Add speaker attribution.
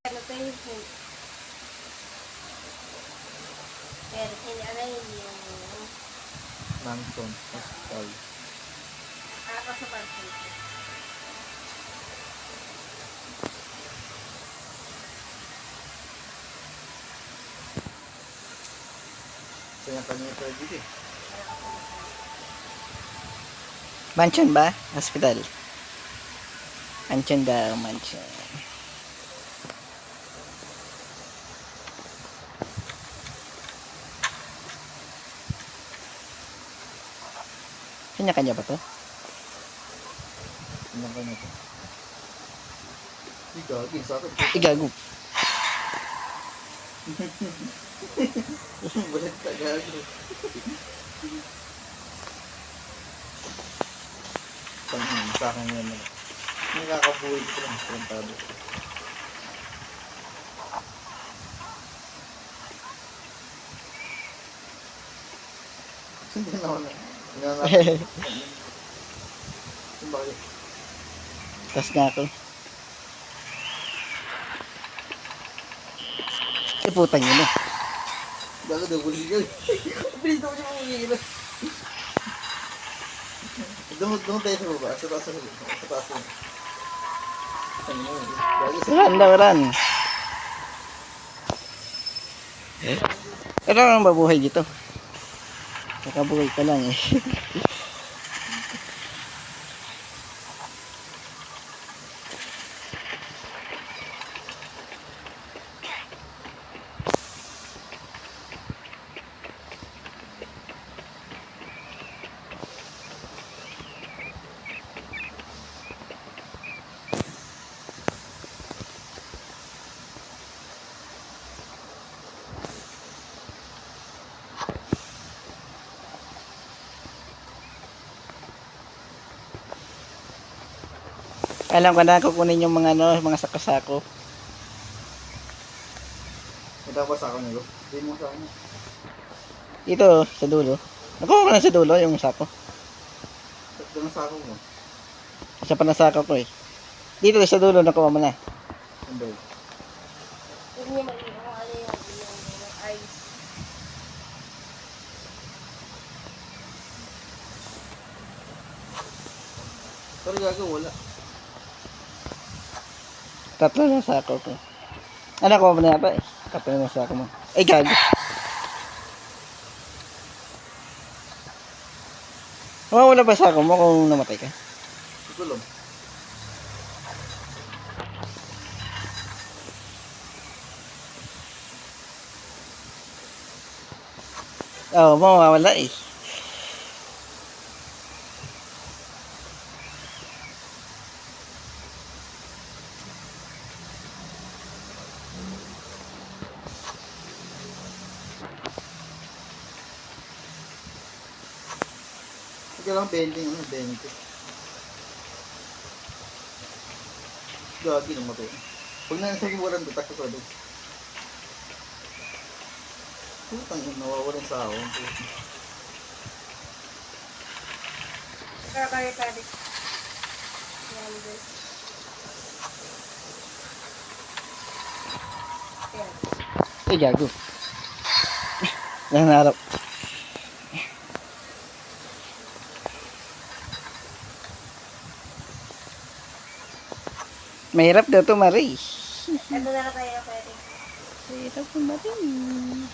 Speaker 1: Ano to yung pero ano yun yung
Speaker 2: Manson Hospital.
Speaker 1: ako sa parking.
Speaker 2: Kanya-kanya tayo dito eh.
Speaker 3: Mansion ba? Hospital. Mansion daw, mansion. Kanya-kanya ba to?
Speaker 2: Kanya-kanya to. Gagi, sa akin.
Speaker 3: Igago.
Speaker 2: Balik ka gagi. Pangin, sa akin yan. Nakakabuhay ko lang. Komentado. Hindi na ako na. Hinanap. Bakit?
Speaker 3: Tas nga ako. Eh, putang yun eh.
Speaker 2: Gago daw, bulis ka. Bilis daw siya mamingin. Doon tayo sa baba. Sa taas na. Sa taas na. Gago sa...
Speaker 3: Run daw, run. Pero ang mabuhay dito. Nakabuhay ka lang eh. Alam ko na kukunin yung mga ano, mga sako-sako.
Speaker 2: Matapos ako nilo. Hindi mo sa akin.
Speaker 3: Dito, sa dulo. Nakuha ko na sa dulo yung sako.
Speaker 2: Ito na sa ako mo.
Speaker 3: Isa pa na sako ko eh. Dito sa dulo, nakuha mo na.
Speaker 2: Hindi.
Speaker 1: Huwag niya mali kung ano yung ice.
Speaker 2: Pero gago, wala.
Speaker 3: Tatlo na sako ko. Ano ko mo na yata eh. Tatlo na sako mo. Ay, gago. Mawawala ba sako mo kung namatay ka?
Speaker 2: Ito lang.
Speaker 3: Oo, mawawala eh.
Speaker 2: Ito lang bending, ano, 20. Gagi nang matay. Pag nasa liwaran doon, takot ka doon. Putang yun, nawawalan sa ako.
Speaker 1: Kaya. Yan din. Yan.
Speaker 3: Ay, gago. Nangarap. Mahirap daw to, Marie.
Speaker 1: Ito na lang tayo pwede.
Speaker 3: Mahirap to, Marie.